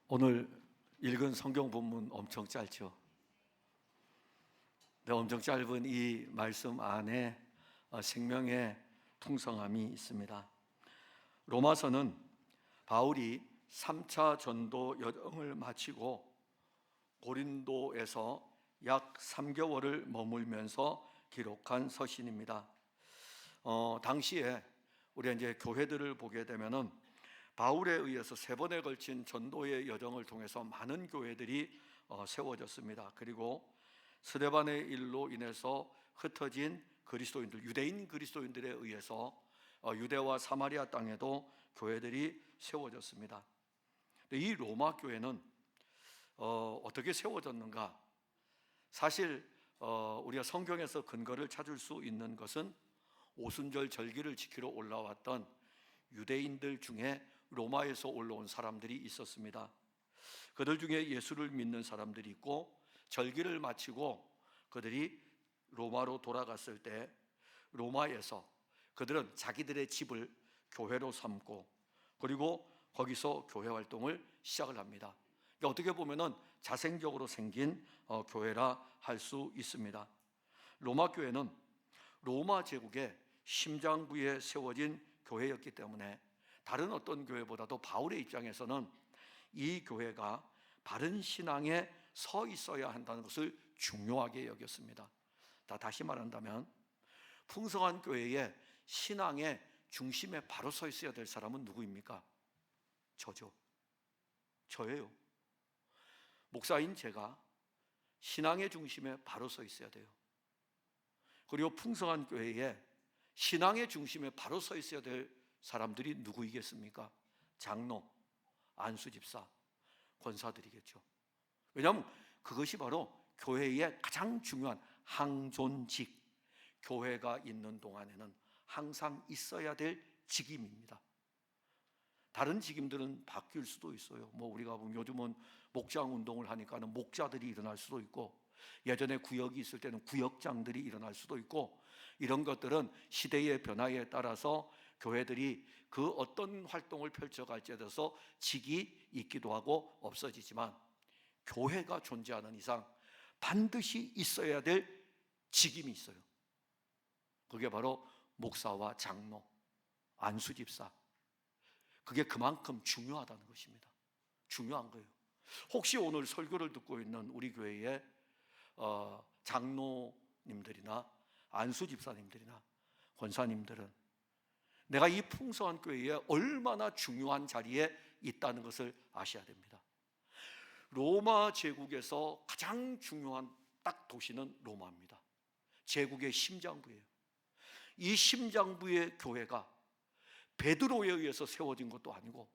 오늘 읽은 성경 본문 엄청 짧죠? 네, 엄청 짧은 이 말씀 안에 생명의 풍성함이 있습니다. 로마서는 바울이 3차 전도 여정을 마치고 고린도에서 약 3개월을 머물면서 기록한 서신입니다. 당시에 우리가 이제 교회들을 보게 되면은 바울에 의해서 3번에 걸친 전도의 여정을 통해서 많은 교회들이 세워졌습니다. 그리고 스데반의 일로 인해서 흩어진 그리스도인들, 유대인 그리스도인들에 의해서 유대와 사마리아 땅에도 교회들이 세워졌습니다. 이 로마 교회는 어떻게 세워졌는가? 사실 우리가 성경에서 근거를 찾을 수 있는 것은 오순절 절기를 지키러 올라왔던 유대인들 중에 로마에서 올라온 사람들이 있었습니다. 그들 중에 예수를 믿는 사람들이 있고, 절기를 마치고 그들이 로마로 돌아갔을 때 로마에서 그들은 자기들의 집을 교회로 삼고, 그리고 거기서 교회 활동을 시작을 합니다. 그러니까 어떻게 보면은 자생적으로 생긴 교회라 할 수 있습니다. 로마 교회는 로마 제국의 심장부에 세워진 교회였기 때문에 다른 어떤 교회보다도 바울의 입장에서는 이 교회가 바른 신앙에 서 있어야 한다는 것을 중요하게 여겼습니다. 다시 말한다면 풍성한 교회의 신앙의 중심에 바로 서 있어야 될 사람은 누구입니까? 저죠. 저예요. 목사인 제가 신앙의 중심에 바로 서 있어야 돼요. 그리고 풍성한 교회에 신앙의 중심에 바로 서 있어야 될 사람들이 누구이겠습니까? 장로, 안수집사, 권사들이겠죠. 왜냐하면 그것이 바로 교회의 가장 중요한 항존직, 교회가 있는 동안에는 항상 있어야 될 직임입니다. 다른 직임들은 바뀔 수도 있어요. 우리가 보면 요즘은 목장 운동을 하니까는 목자들이 일어날 수도 있고, 예전에 구역이 있을 때는 구역장들이 일어날 수도 있고, 이런 것들은 시대의 변화에 따라서 교회들이 그 어떤 활동을 펼쳐갈지에 대해서 직이 있기도 하고 없어지지만, 교회가 존재하는 이상 반드시 있어야 될 직임이 있어요. 그게 바로 목사와 장로, 안수집사. 그게 그만큼 중요하다는 것입니다. 중요한 거예요. 혹시 오늘 설교를 듣고 있는 우리 교회의 장로님들이나 안수집사님들이나 권사님들은 내가 이 풍성한 교회에 얼마나 중요한 자리에 있다는 것을 아셔야 됩니다. 로마 제국에서 가장 중요한 딱 도시는 로마입니다. 제국의 심장부예요. 이 심장부의 교회가 베드로에 의해서 세워진 것도 아니고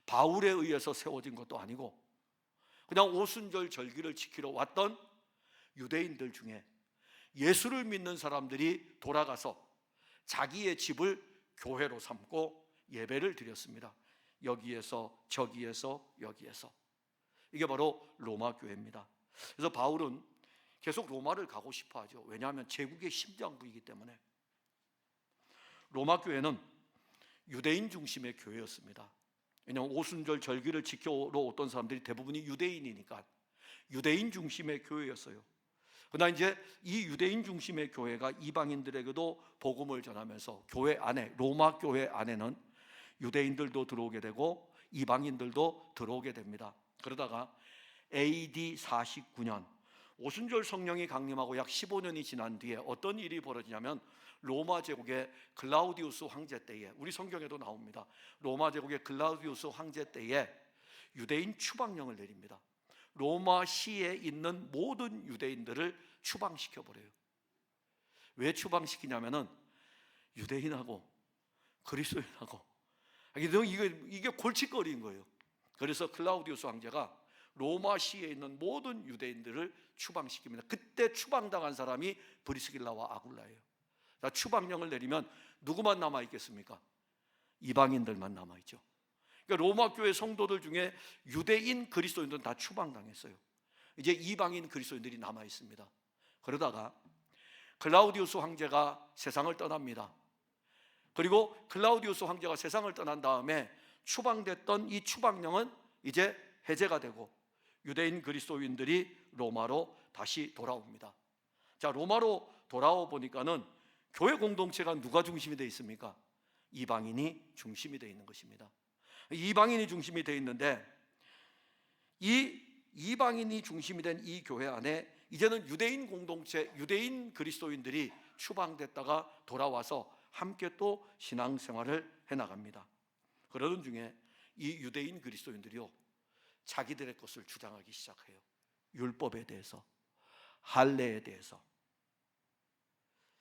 바울에 의해서 세워진 것도 아니고 그냥 오순절 절기를 지키러 왔던 유대인들 중에 예수를 믿는 사람들이 돌아가서 자기의 집을 교회로 삼고 예배를 드렸습니다. 여기에서 저기에서 여기에서. 이게 바로 로마 교회입니다. 그래서 바울은 계속 로마를 가고 싶어 하죠. 왜냐하면 제국의 심장부이기 때문에. 로마 교회는 유대인 중심의 교회였습니다. 왜냐하면 오순절 절기를 지켜러 오던 사람들이 대부분이 유대인이니까 유대인 중심의 교회였어요. 그러나 이제 이 유대인 중심의 교회가 이방인들에게도 복음을 전하면서 교회 안에, 로마 교회 안에는 유대인들도 들어오게 되고 이방인들도 들어오게 됩니다. 그러다가 AD 49년 오순절 성령이 강림하고 약 15년이 지난 뒤에 어떤 일이 벌어지냐면, 로마 제국의 글라우디우스 황제 때에, 우리 성경에도 나옵니다. 로마 제국의 글라우디우스 황제 때에 유대인 추방령을 내립니다. 로마 시에 있는 모든 유대인들을 추방시켜버려요. 왜 추방시키냐면은 유대인하고 그리스도인하고 이게 골칫거리인 거예요. 그래서 클라우디우스 황제가 로마 시에 있는 모든 유대인들을 추방시킵니다. 그때 추방당한 사람이 브리스길라와 아굴라예요. 추방령을 내리면 누구만 남아있겠습니까? 이방인들만 남아있죠. 그러니까 로마 교회 성도들 중에 유대인 그리스도인들은 다 추방당했어요. 이제 이방인 그리스도인들이 남아있습니다. 그러다가 클라우디우스 황제가 세상을 떠납니다. 그리고 클라우디우스 황제가 세상을 떠난 다음에 추방됐던 이 추방령은 이제 해제가 되고 유대인 그리스도인들이 로마로 다시 돌아옵니다. 자, 로마로 돌아오 보니까는 교회 공동체가 누가 중심이 되어 있습니까? 이방인이 중심이 되어 있는 것입니다. 이방인이 중심이 되어 있는데 이 이방인이 중심이 된 이 교회 안에 이제는 유대인 공동체, 유대인 그리스도인들이 추방됐다가 돌아와서 함께 또 신앙생활을 해나갑니다. 그러던 중에 이 유대인 그리스도인들이요, 자기들의 것을 주장하기 시작해요. 율법에 대해서, 할례에 대해서.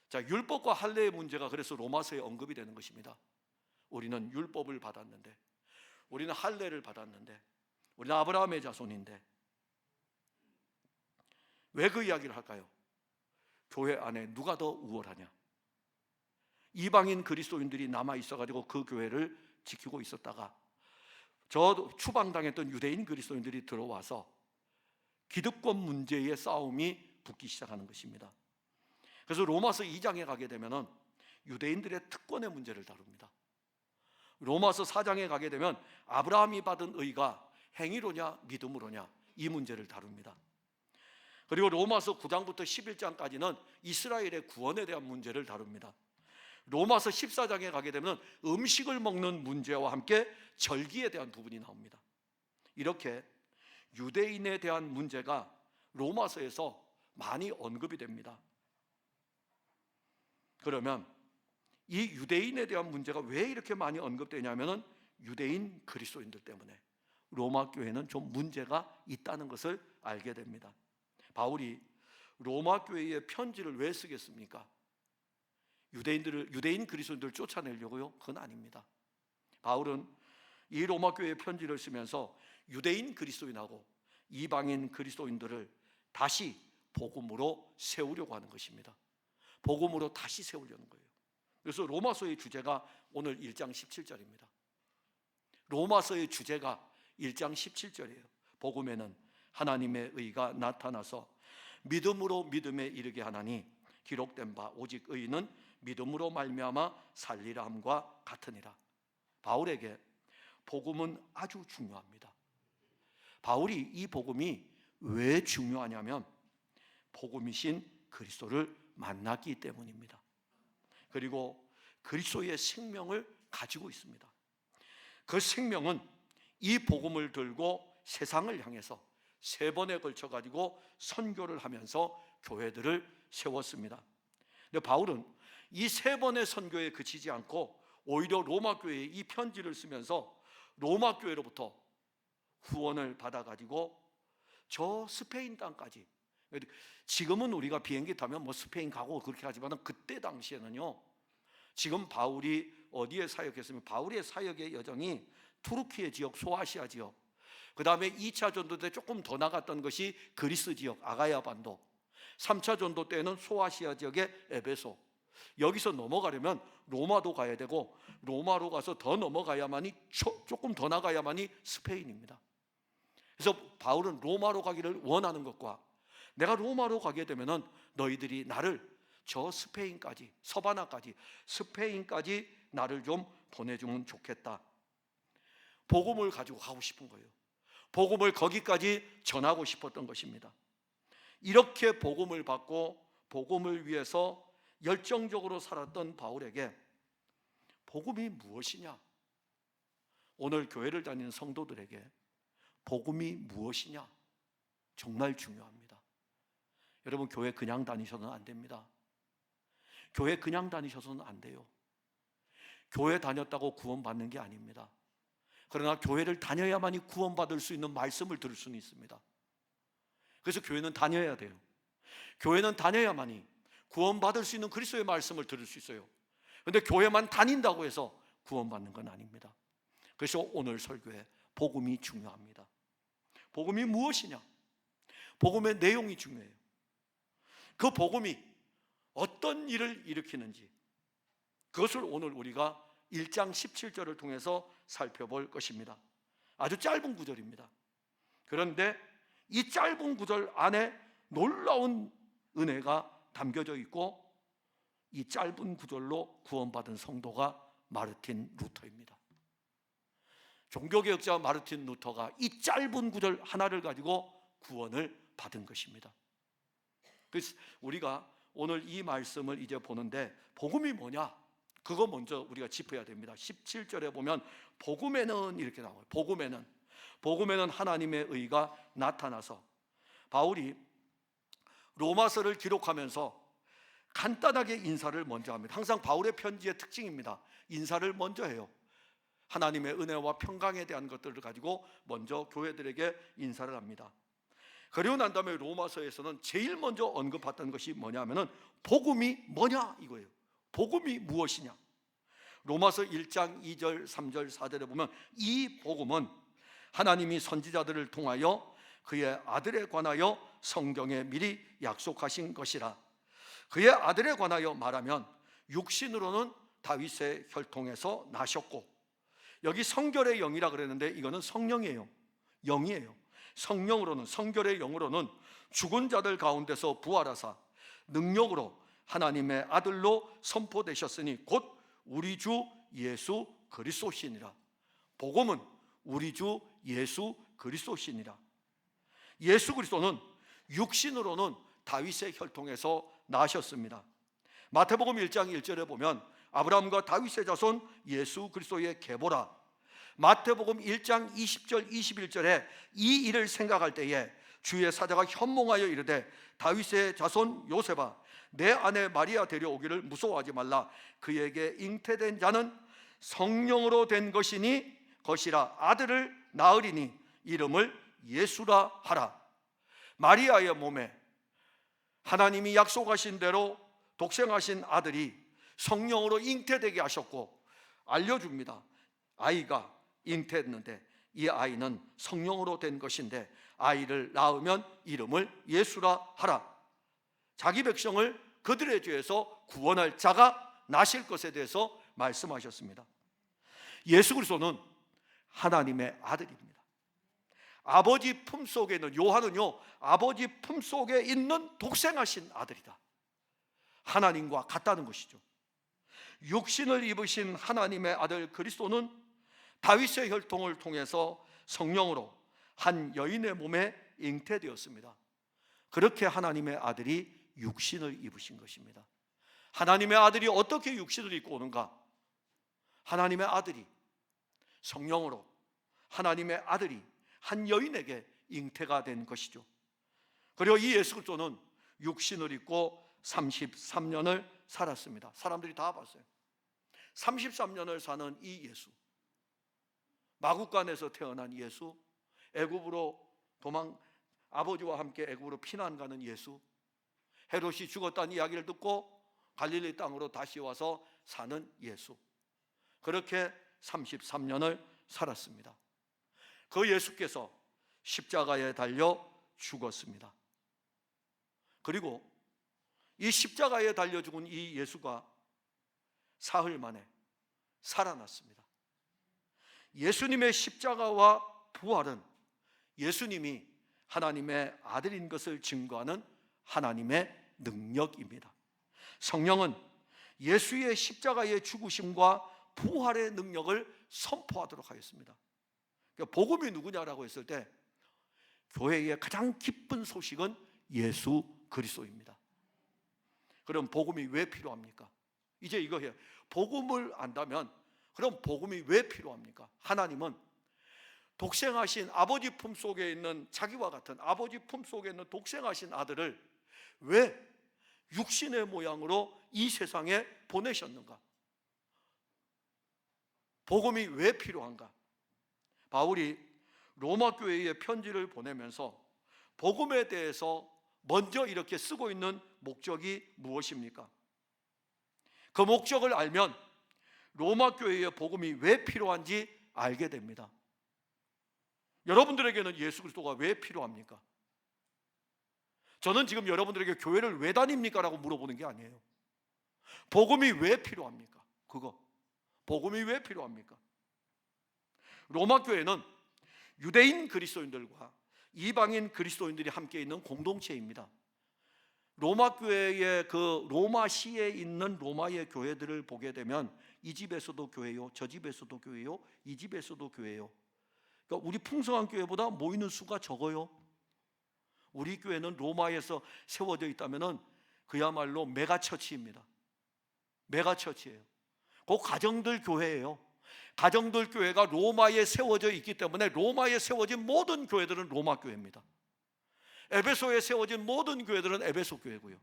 자, 율법과 할례의 문제가 그래서 로마서에 언급이 되는 것입니다. 우리는 율법을 받았는데, 우리는 할례를 받았는데, 우리는 아브라함의 자손인데 왜 그 이야기를 할까요? 교회 안에 누가 더 우월하냐? 이방인 그리스도인들이 남아 있어가지고 그 교회를 지키고 있었다가 저 추방당했던 유대인 그리스도인들이 들어와서 기득권 문제의 싸움이 붙기 시작하는 것입니다. 그래서 로마서 2장에 가게 되면 유대인들의 특권의 문제를 다룹니다. 로마서 4장에 가게 되면 아브라함이 받은 의가 행위로냐 믿음으로냐 이 문제를 다룹니다. 그리고 로마서 9장부터 11장까지는 이스라엘의 구원에 대한 문제를 다룹니다. 로마서 14장에 가게 되면 음식을 먹는 문제와 함께 절기에 대한 부분이 나옵니다. 이렇게 유대인에 대한 문제가 로마서에서 많이 언급이 됩니다. 그러면 이 유대인에 대한 문제가 왜 이렇게 많이 언급되냐면은 유대인 그리스도인들 때문에 로마 교회는 좀 문제가 있다는 것을 알게 됩니다. 바울이 로마 교회에 편지를 왜 쓰겠습니까? 유대인 그리스도인들을 쫓아내려고요? 그건 아닙니다. 바울은 이 로마 교회에 편지를 쓰면서 유대인 그리스도인하고 이방인 그리스도인들을 다시 복음으로 세우려고 하는 것입니다. 복음으로 다시 세우려는 거예요. 그래서 로마서의 주제가 오늘 1장 17절입니다. 로마서의 주제가 1장 17절이에요. 복음에는 하나님의 의가 나타나서 믿음으로 믿음에 이르게 하나니 기록된 바 오직 의는 믿음으로 말미암아 살리라 함과 같으니라. 바울에게 복음은 아주 중요합니다. 바울이 이 복음이 왜 중요하냐면 복음이신 그리스도를 만났기 때문입니다. 그리고 그리스도의 생명을 가지고 있습니다. 그 생명은 이 복음을 들고 세상을 향해서 3번에 걸쳐 가지고 선교를 하면서 교회들을 세웠습니다. 근데 바울은 이 3번의 선교에 그치지 않고 오히려 로마 교회에 이 편지를 쓰면서 로마 교회로부터 후원을 받아 가지고 저 스페인 땅까지, 지금은 우리가 비행기 타면 뭐 스페인 가고 그렇게 하지만 그때 당시에는요, 지금 바울이 어디에 사역했으면 바울의 사역의 여정이 투르키의 지역, 소아시아 지역, 그 다음에 2차 전도 때 조금 더 나갔던 것이 그리스 지역, 아가야 반도, 3차 전도 때는 소아시아 지역의 에베소, 여기서 넘어가려면 로마도 가야 되고 로마로 가서 더 넘어가야만이, 조금 더 나가야만이 스페인입니다. 그래서 바울은 로마로 가기를 원하는 것과 내가 로마로 가게 되면은 너희들이 나를 저 스페인까지, 서바나까지, 스페인까지 나를 좀 보내주면 좋겠다. 복음을 가지고 가고 싶은 거예요. 복음을 거기까지 전하고 싶었던 것입니다. 이렇게 복음을 받고 복음을 위해서 열정적으로 살았던 바울에게 복음이 무엇이냐? 오늘 교회를 다니는 성도들에게 복음이 무엇이냐? 정말 중요합니다. 여러분, 교회 그냥 다니셔서는 안 됩니다. 교회 그냥 다니셔서는 안 돼요. 교회 다녔다고 구원받는 게 아닙니다. 그러나 교회를 다녀야만이 구원받을 수 있는 말씀을 들을 수는 있습니다. 그래서 교회는 다녀야 돼요. 교회는 다녀야만이 구원받을 수 있는 그리스도의 말씀을 들을 수 있어요. 그런데 교회만 다닌다고 해서 구원받는 건 아닙니다. 그래서 오늘 설교에 복음이 중요합니다. 복음이 무엇이냐? 복음의 내용이 중요해요. 그 복음이 어떤 일을 일으키는지, 그것을 오늘 우리가 1장 17절을 통해서 살펴볼 것입니다. 아주 짧은 구절입니다. 그런데 이 짧은 구절 안에 놀라운 은혜가 담겨져 있고, 이 짧은 구절로 구원받은 성도가 마르틴 루터입니다. 종교개혁자 마르틴 루터가 이 짧은 구절 하나를 가지고 구원을 받은 것입니다. 그래서 우리가 오늘 이 말씀을 이제 보는데, 복음이 뭐냐? 그거 먼저 우리가 짚어야 됩니다. 17절에 보면 복음에는 이렇게 나와요. 복음에는 하나님의 의가 나타나서, 바울이 로마서를 기록하면서 간단하게 인사를 먼저 합니다. 항상 바울의 편지의 특징입니다. 인사를 먼저 해요. 하나님의 은혜와 평강에 대한 것들을 가지고 먼저 교회들에게 인사를 합니다. 그리고 난 다음에 로마서에서는 제일 먼저 언급했던 것이 뭐냐면은 복음이 뭐냐 이거예요. 복음이 무엇이냐? 로마서 1장 2절 3절 4절에 보면 이 복음은 하나님이 선지자들을 통하여 그의 아들에 관하여 성경에 미리 약속하신 것이라. 그의 아들에 관하여 말하면 육신으로는 다윗의 혈통에서 나셨고, 여기 성결의 영이라 그랬는데 이거는 성령이에요. 영이에요. 성령으로는, 성결의 영으로는 죽은 자들 가운데서 부활하사 능력으로 하나님의 아들로 선포되셨으니 곧 우리 주 예수 그리스도시니라. 복음은 우리 주 예수 그리스도시니라. 예수 그리스도는 육신으로는 다윗의 혈통에서 나셨습니다. 마태복음 1장 1절에 보면 아브라함과 다윗의 자손 예수 그리스도의 계보라. 마태복음 1장 20절 21절에 이 일을 생각할 때에 주의 사자가 현몽하여 이르되 다윗의 자손 요셉아, 내 아내 마리아 데려오기를 무서워하지 말라. 그에게 잉태된 자는 성령으로 된 것이라. 아들을 낳으리니 이름을 예수라 하라. 마리아의 몸에 하나님이 약속하신 대로 독생하신 아들이 성령으로 잉태되게 하셨고, 알려줍니다. 아이가 잉태했는데 이 아이는 성령으로 된 것인데 아이를 낳으면 이름을 예수라 하라. 자기 백성을 그들의 죄에서 구원할 자가 나실 것에 대해서 말씀하셨습니다. 예수 그리스도는 하나님의 아들입니다. 아버지 품속에 있는, 요한은요 아버지 품속에 있는 독생하신 아들이다. 하나님과 같다는 것이죠. 육신을 입으신 하나님의 아들 그리스도는 다윗의 혈통을 통해서 성령으로 한 여인의 몸에 잉태되었습니다. 그렇게 하나님의 아들이 육신을 입으신 것입니다. 하나님의 아들이 어떻게 육신을 입고 오는가? 하나님의 아들이 성령으로, 하나님의 아들이 한 여인에게 잉태가 된 것이죠. 그리고 이 예수 그리스도는 육신을 입고 33년을 살았습니다. 사람들이 다 봤어요. 33년을 사는 이 예수, 마구간에서 태어난 예수, 애굽으로 아버지와 함께 애굽으로 피난 가는 예수, 헤롯이 죽었다는 이야기를 듣고 갈릴리 땅으로 다시 와서 사는 예수, 그렇게 33년을 살았습니다. 그 예수께서 십자가에 달려 죽었습니다. 그리고 이 십자가에 달려 죽은 이 예수가 사흘 만에 살아났습니다. 예수님의 십자가와 부활은 예수님이 하나님의 아들인 것을 증거하는 하나님의 능력입니다. 성령은 예수의 십자가의 죽으심과 부활의 능력을 선포하도록 하였습니다. 그러니까 복음이 누구냐라고 했을 때 교회의 가장 기쁜 소식은 예수 그리스도입니다. 그럼 복음이 왜 필요합니까? 이제 이거 해요. 복음을 안다면 그럼 복음이 왜 필요합니까? 하나님은 독생하신 아버지 품속에 있는, 자기와 같은 아버지 품속에 있는 독생하신 아들을 왜 육신의 모양으로 이 세상에 보내셨는가? 복음이 왜 필요한가? 바울이 로마 교회에 편지를 보내면서 복음에 대해서 먼저 이렇게 쓰고 있는 목적이 무엇입니까? 그 목적을 알면 로마 교회의 복음이 왜 필요한지 알게 됩니다. 여러분들에게는 예수 그리스도가 왜 필요합니까? 저는 지금 여러분들에게 교회를 왜 다닙니까? 라고 물어보는 게 아니에요. 복음이 왜 필요합니까? 복음이 왜 필요합니까? 로마 교회는 유대인 그리스도인들과 이방인 그리스도인들이 함께 있는 공동체입니다. 로마 교회의 그 로마시에 있는 로마의 교회들을 보게 되면 이 집에서도 교회요, 저 집에서도 교회요, 이 집에서도 교회요. 그러니까 우리 풍성한 교회보다 모이는 수가 적어요. 우리 교회는 로마에서 세워져 있다면은 그야말로 메가처치입니다. 메가처치예요. 그 가정들 교회예요. 가정들 교회가 로마에 세워져 있기 때문에 로마에 세워진 모든 교회들은 로마 교회입니다. 에베소에 세워진 모든 교회들은 에베소 교회고요.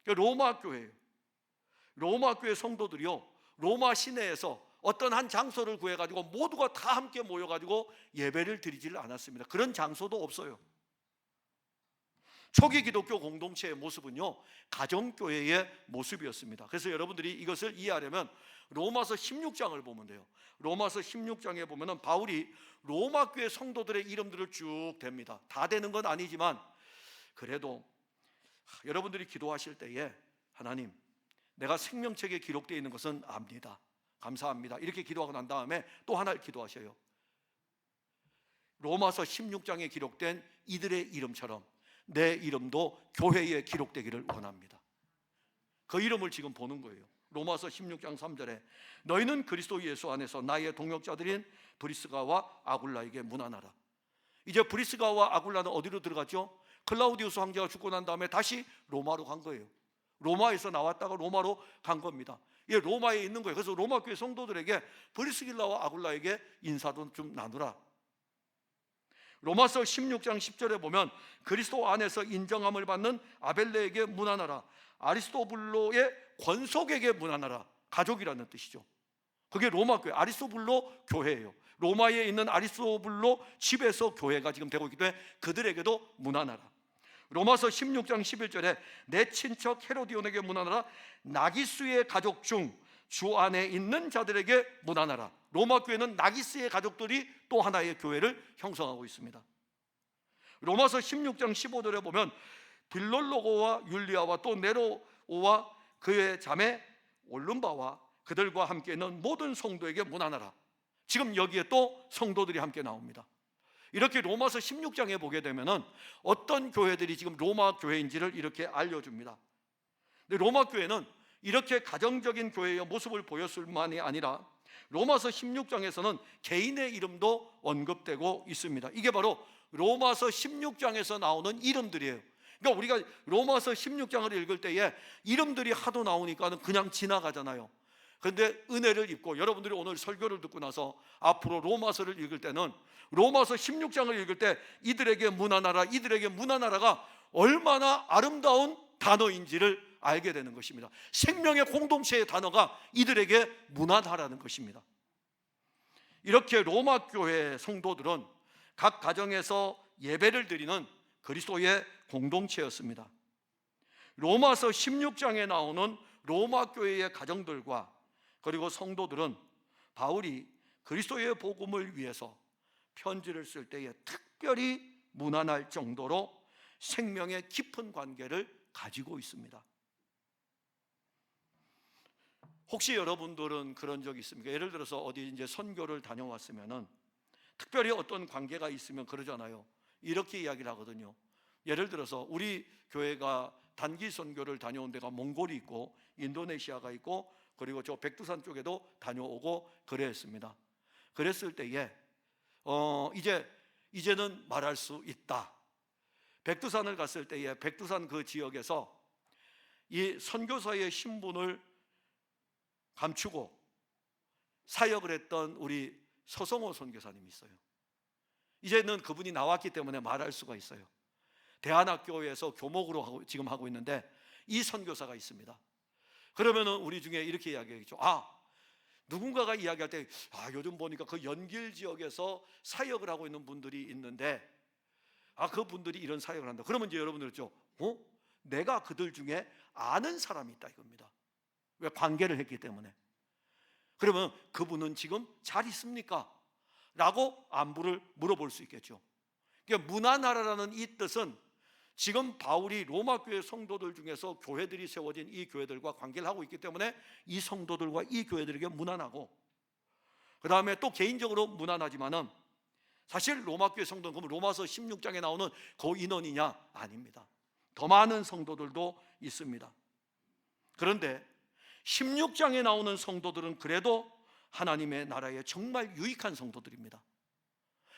로마 교회예요. 로마 교회 성도들이요, 로마 시내에서 어떤 한 장소를 구해가지고 모두가 다 함께 모여가지고 예배를 드리지를 않았습니다. 그런 장소도 없어요. 초기 기독교 공동체의 모습은요, 가정교회의 모습이었습니다. 그래서 여러분들이 이것을 이해하려면 로마서 16장을 보면 돼요. 로마서 16장에 보면은 바울이 로마 교회 성도들의 이름들을 쭉 댑니다. 다 되는 건 아니지만 그래도 여러분들이 기도하실 때에 하나님, 내가 생명책에 기록되어 있는 것은 압니다. 감사합니다. 이렇게 기도하고 난 다음에 또 하나를 기도하셔요. 로마서 16장에 기록된 이들의 이름처럼 내 이름도 교회에 기록되기를 원합니다. 그 이름을 지금 보는 거예요. 로마서 16장 3절에 너희는 그리스도 예수 안에서 나의 동역자들인 브리스가와 아굴라에게 문안하라. 이제 브리스가와 아굴라는 어디로 들어갔죠? 클라우디우스 황제가 죽고 난 다음에 다시 로마로 간 거예요. 로마에서 나왔다가 로마로 간 겁니다. 예, 로마에 있는 거예요. 그래서 로마 교회 성도들에게 브리스길라와 아굴라에게 인사도 좀 나누라. 로마서 16장 10절에 보면 그리스도 안에서 인정함을 받는 아벨레에게 문안하라. 아리스토블로의 권속에게 문안하라. 가족이라는 뜻이죠. 그게 로마 교회, 아리스토블로 교회예요. 로마에 있는 아리스토블로 집에서 교회가 지금 되고 있기 때문에 그들에게도 문안하라. 로마서 16장 11절에 내 친척 헤로디온에게 문안하라. 나기수의 가족 중 주 안에 있는 자들에게 문안하라. 로마 교회는 나기스의 가족들이 또 하나의 교회를 형성하고 있습니다. 로마서 16장 15절에 보면 빌롤로고와 율리아와 또 네로오와 그의 자매 올lum바와 그들과 함께 있는 모든 성도에게 문안하라. 지금 여기에 또 성도들이 함께 나옵니다. 이렇게 로마서 16장에 보게 되면은 어떤 교회들이 지금 로마 교회인지를 이렇게 알려줍니다. 근데 로마 교회는 이렇게 가정적인 교회의 모습을 보였을 만이 아니라 로마서 16장에서는 개인의 이름도 언급되고 있습니다. 이게 바로 로마서 16장에서 나오는 이름들이에요. 그러니까 우리가 로마서 16장을 읽을 때에 이름들이 하도 나오니까 그냥 지나가잖아요. 그런데 은혜를 입고 여러분들이 오늘 설교를 듣고 나서 앞으로 로마서를 읽을 때는 로마서 16장을 읽을 때 이들에게 문안하라, 이들에게 문안하라가 얼마나 아름다운 단어인지를 알게 되는 것입니다. 생명의 공동체의 단어가 이들에게 문안하라는 것입니다. 이렇게 로마 교회 성도들은 각 가정에서 예배를 드리는 그리스도의 공동체였습니다. 로마서 16장에 나오는 로마 교회의 가정들과 그리고 성도들은 바울이 그리스도의 복음을 위해서 편지를 쓸 때에 특별히 문안할 정도로 생명의 깊은 관계를 가지고 있습니다. 혹시 여러분들은 그런 적 있습니까? 예를 들어서 어디 이제 선교를 다녀왔으면은 특별히 어떤 관계가 있으면 그러잖아요. 이렇게 이야기를 하거든요. 예를 들어서 우리 교회가 단기 선교를 다녀온 데가 몽골이 있고 인도네시아가 있고 그리고 저 백두산 쪽에도 다녀오고 그랬습니다. 그랬을 때에 이제는 말할 수 있다. 백두산을 갔을 때에 백두산 그 지역에서 이 선교사의 신분을 감추고 사역을 했던 우리 서성호 선교사님이 있어요. 이제는 그분이 나왔기 때문에 말할 수가 있어요. 대안학교에서 교목으로 지금 하고 있는데 이 선교사가 있습니다. 그러면은 우리 중에 이렇게 이야기하겠죠. 누군가가 이야기할 때 요즘 보니까 그 연길 지역에서 사역을 하고 있는 분들이 있는데 그분들이 이런 사역을 한다. 그러면 이제 여러분들 있죠. 내가 그들 중에 아는 사람이 있다 이겁니다. 왜? 관계를 했기 때문에. 그러면 그분은 지금 잘 있습니까? 라고 안부를 물어볼 수 있겠죠. 그러니까 문안하라는 이 뜻은 지금 바울이 로마 교회 성도들 중에서 교회들이 세워진 이 교회들과 관계를 하고 있기 때문에 이 성도들과 이 교회들에게 문안하고, 그 다음에 또 개인적으로 문안하지만은 사실 로마 교회 성도는 그럼 로마서 16장에 나오는 그 인원이냐? 아닙니다. 더 많은 성도들도 있습니다. 그런데 16장에 나오는 성도들은 그래도 하나님의 나라에 정말 유익한 성도들입니다.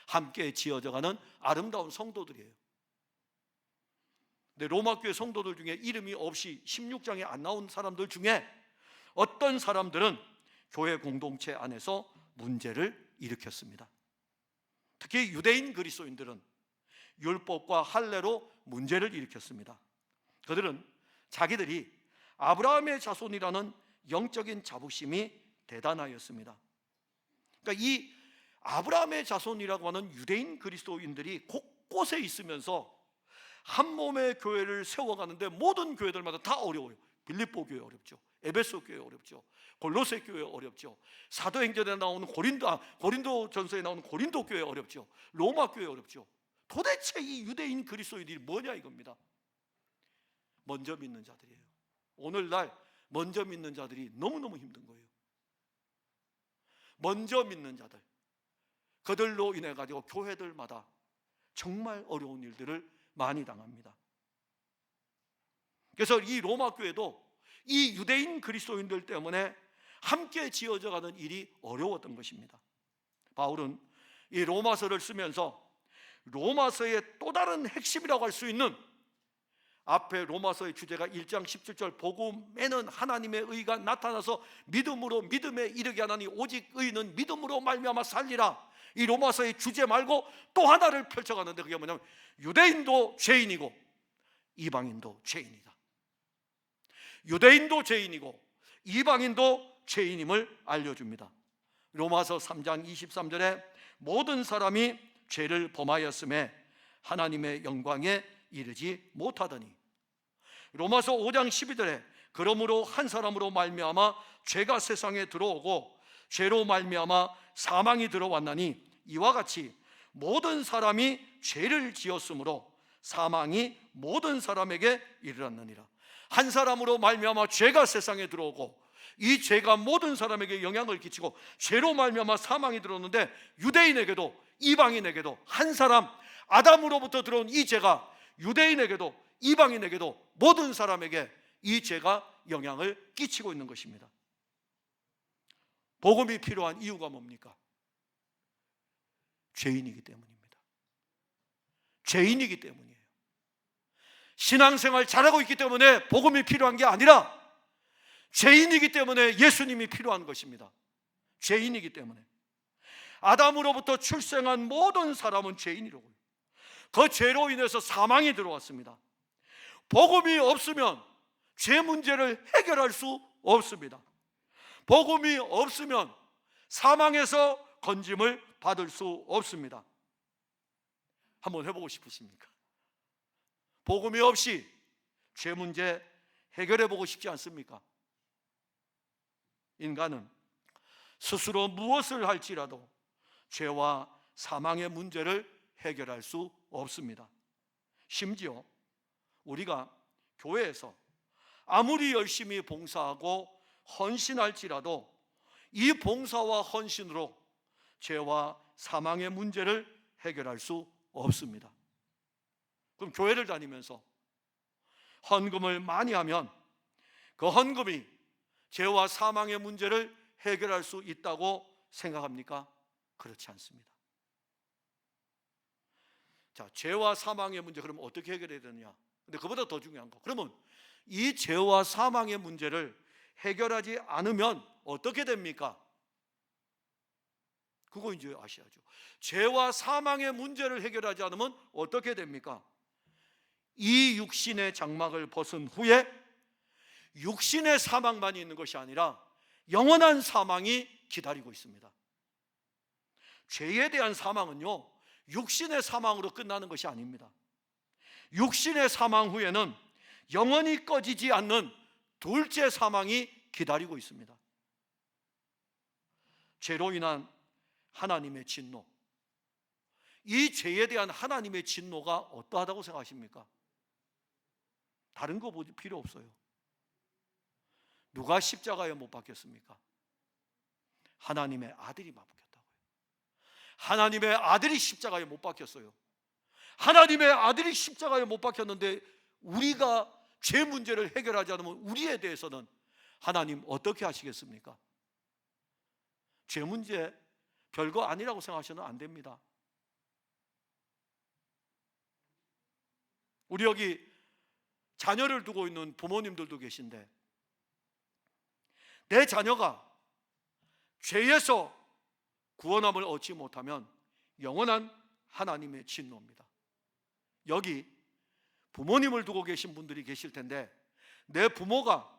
함께 지어져가는 아름다운 성도들이에요. 근데 로마 교회 성도들 중에 이름이 없이 16장에 안 나온 사람들 중에 어떤 사람들은 교회 공동체 안에서 문제를 일으켰습니다. 특히 유대인 그리스도인들은 율법과 할례로 문제를 일으켰습니다. 그들은 자기들이 아브라함의 자손이라는 영적인 자부심이 대단하였습니다. 그러니까 이 아브라함의 자손이라고 하는 유대인 그리스도인들이 곳곳에 있으면서 한 몸의 교회를 세워가는데 모든 교회들마다 다 어려워요. 빌립보 교회 어렵죠. 에베소 교회 어렵죠. 골로새 교회 어렵죠. 사도행전에 나오는 고린도전서에 나오는 고린도 교회 어렵죠. 로마 교회 어렵죠. 도대체 이 유대인 그리스도인들이 뭐냐 이겁니다. 먼저 믿는 자들이에요. 오늘날 먼저 믿는 자들이 너무너무 힘든 거예요. 먼저 믿는 자들, 그들로 인해 가지고 교회들마다 정말 어려운 일들을 많이 당합니다. 그래서 이 로마 교회도 이 유대인 그리스도인들 때문에 함께 지어져 가는 일이 어려웠던 것입니다. 바울은 이 로마서를 쓰면서 로마서의 또 다른 핵심이라고 할 수 있는 앞에 로마서의 주제가 1장 17절 복음에는 하나님의 의가 나타나서 믿음으로 믿음에 이르게 하나니 오직 의는 믿음으로 말미암아 살리라. 이 로마서의 주제 말고 또 하나를 펼쳐가는데 그게 뭐냐면 유대인도 죄인이고 이방인도 죄인이다. 유대인도 죄인이고 이방인도 죄인임을 알려줍니다. 로마서 3장 23절에 모든 사람이 죄를 범하였음에 하나님의 영광에 이르지 못하더니, 로마서 5장 12절에 그러므로 한 사람으로 말미암아 죄가 세상에 들어오고 죄로 말미암아 사망이 들어왔나니 이와 같이 모든 사람이 죄를 지었으므로 사망이 모든 사람에게 이르렀느니라. 한 사람으로 말미암아 죄가 세상에 들어오고 이 죄가 모든 사람에게 영향을 끼치고 죄로 말미암아 사망이 들어오는데 유대인에게도 이방인에게도 한 사람 아담으로부터 들어온 이 죄가 유대인에게도 이방인에게도 모든 사람에게 이 죄가 영향을 끼치고 있는 것입니다. 복음이 필요한 이유가 뭡니까? 죄인이기 때문입니다. 죄인이기 때문이에요. 신앙생활 잘하고 있기 때문에 복음이 필요한 게 아니라 죄인이기 때문에 예수님이 필요한 것입니다. 죄인이기 때문에. 아담으로부터 출생한 모든 사람은 죄인이라고요. 그 죄로 인해서 사망이 들어왔습니다. 복음이 없으면 죄 문제를 해결할 수 없습니다. 복음이 없으면 사망에서 건짐을 받을 수 없습니다. 한번 해보고 싶으십니까? 복음이 없이 죄 문제 해결해보고 싶지 않습니까? 인간은 스스로 무엇을 할지라도 죄와 사망의 문제를 해결할 수 없습니다. 심지어 우리가 교회에서 아무리 열심히 봉사하고 헌신할지라도 이 봉사와 헌신으로 죄와 사망의 문제를 해결할 수 없습니다. 그럼 교회를 다니면서 헌금을 많이 하면 그 헌금이 죄와 사망의 문제를 해결할 수 있다고 생각합니까? 그렇지 않습니다. 자, 죄와 사망의 문제 그러면 어떻게 해결해야 되느냐? 근데 그보다 더 중요한 거, 그러면 이 죄와 사망의 문제를 해결하지 않으면 어떻게 됩니까? 그거 이제 아셔야죠. 죄와 사망의 문제를 해결하지 않으면 어떻게 됩니까? 이 육신의 장막을 벗은 후에 육신의 사망만이 있는 것이 아니라 영원한 사망이 기다리고 있습니다. 죄에 대한 사망은요, 육신의 사망으로 끝나는 것이 아닙니다. 육신의 사망 후에는 영원히 꺼지지 않는 둘째 사망이 기다리고 있습니다. 죄로 인한 하나님의 진노, 이 죄에 대한 하나님의 진노가 어떠하다고 생각하십니까? 다른 거 필요 없어요. 누가 십자가에 못 박혔습니까? 하나님의 아들이 못 박혔다고요. 하나님의 아들이 십자가에 못 박혔어요. 하나님의 아들이 십자가에 못 박혔는데 우리가 죄 문제를 해결하지 않으면 우리에 대해서는 하나님 어떻게 하시겠습니까? 죄 문제 별거 아니라고 생각하셔도 안 됩니다. 우리 여기 자녀를 두고 있는 부모님들도 계신데, 내 자녀가 죄에서 구원함을 얻지 못하면 영원한 하나님의 진노입니다. 여기 부모님을 두고 계신 분들이 계실 텐데, 내 부모가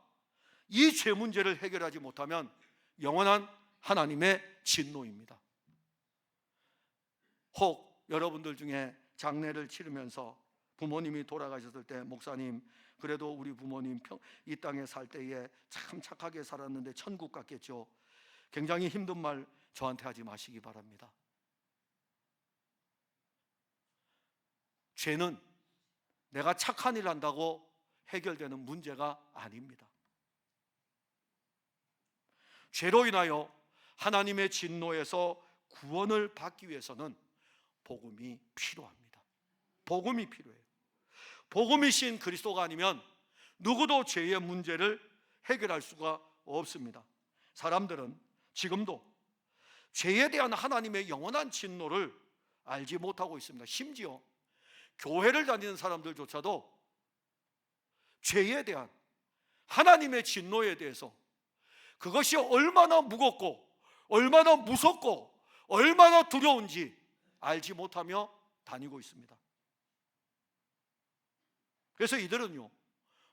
이 죄 문제를 해결하지 못하면 영원한 하나님의 진노입니다. 혹 여러분들 중에 장례를 치르면서 부모님이 돌아가셨을 때, 목사님, 그래도 우리 부모님 이 땅에 살 때에 참 착하게 살았는데 천국 갔겠죠. 굉장히 힘든 말 저한테 하지 마시기 바랍니다. 죄는 내가 착한 일 한다고 해결되는 문제가 아닙니다. 죄로 인하여 하나님의 진노에서 구원을 받기 위해서는 복음이 필요합니다. 복음이 필요해요. 복음이신 그리스도가 아니면 누구도 죄의 문제를 해결할 수가 없습니다. 사람들은 지금도 죄에 대한 하나님의 영원한 진노를 알지 못하고 있습니다. 심지어 교회를 다니는 사람들조차도 죄에 대한 하나님의 진노에 대해서, 그것이 얼마나 무겁고 얼마나 무섭고 얼마나 두려운지 알지 못하며 다니고 있습니다. 그래서 이들은요,